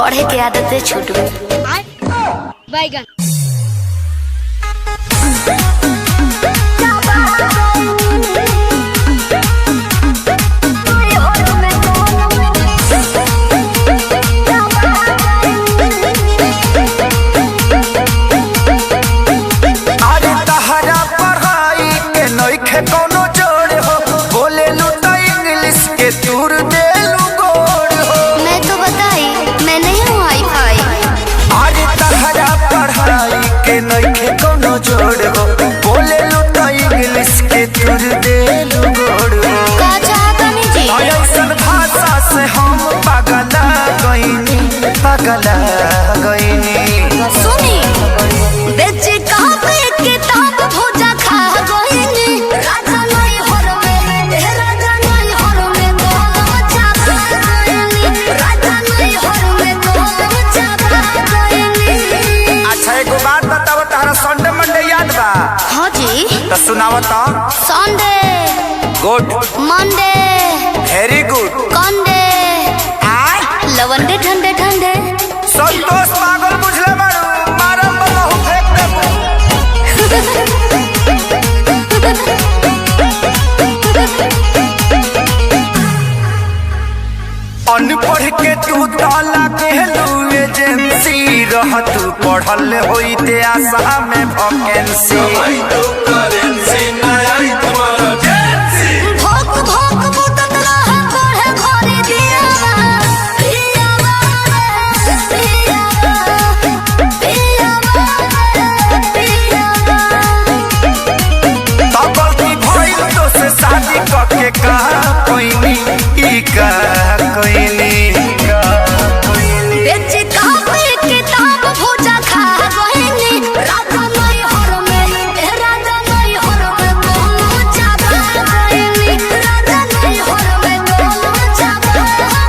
पढ़े के आदतें छूट गई। बैगन कोनो जोड़ हो बोले लू तो इंग्लिश के तूर दे लू गोड़ हो। मैं तो बताई मैं नहीं हूँ हाई फाई। अरे तहरा पढ़ाई के नइखे कोनो जोड़ हो बोले लू तो इंग्लिश के तूर दे लू गोड़ हो। का चाहतानी जी ऐसन भाषा से हम पगला गईनी सुनी बेचे कहाँ पे किताब भोजा खा गईनी राजा नहीं हर में राजा नहीं हर में गोलम चापा गईनी राजा नहीं हर में गोलम चापा गईनी। अच्छा एगो बात बताओ तारा संडे मंडे याद बा? हाँ जी तो सुनाओ तो। Sunday good Monday very good कंडे लवंडे ठंडे ठंडे संतोष पागल बुझले मारू मारम बहु फेंक देबू। अनपढ़ के तू ताला कहलू एजेंसी रह तू पढ़ल होइते आशा में वैकेंसी। भोक भोक बुतत रहा पढ़े घरे दियावा पियावा पियावा पियावा। तब गलती भइल तो से शादी करके का कोइनी ई का कोइनी। बेचे कापी किताब भोजा खा गईनी राजा नहीं हर में राजा नहीं हर में गोलम चापा गईनी राजा नहीं हर में गोलम चापा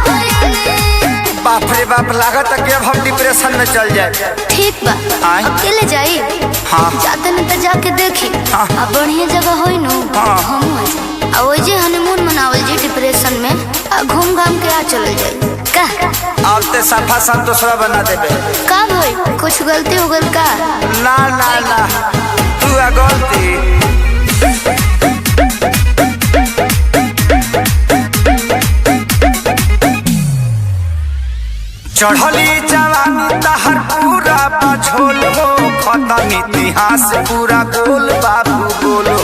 गईनी। बाप रे बाप लागत कि अब हम डिप्रेशन में चल जाए। ठीक बा आय? अकेले जाई हाँ। जाते न तो जाके देखी हाँ। अब बढ़िया जगह होई नु हाँ। हम आ ओई जे हनीमून मनावल जी डिप्रेशन में आ घूम घाम के आ चल जाई का। अब ते सफा संतोषवा बना देबे। का भाई कुछ गलती हो गल का? ना ना ना तू आ गलती। चढ़ली जवानी तहर पूरा बझोल हो खत्म इतिहास पूरा गोल बाबू गोल हो।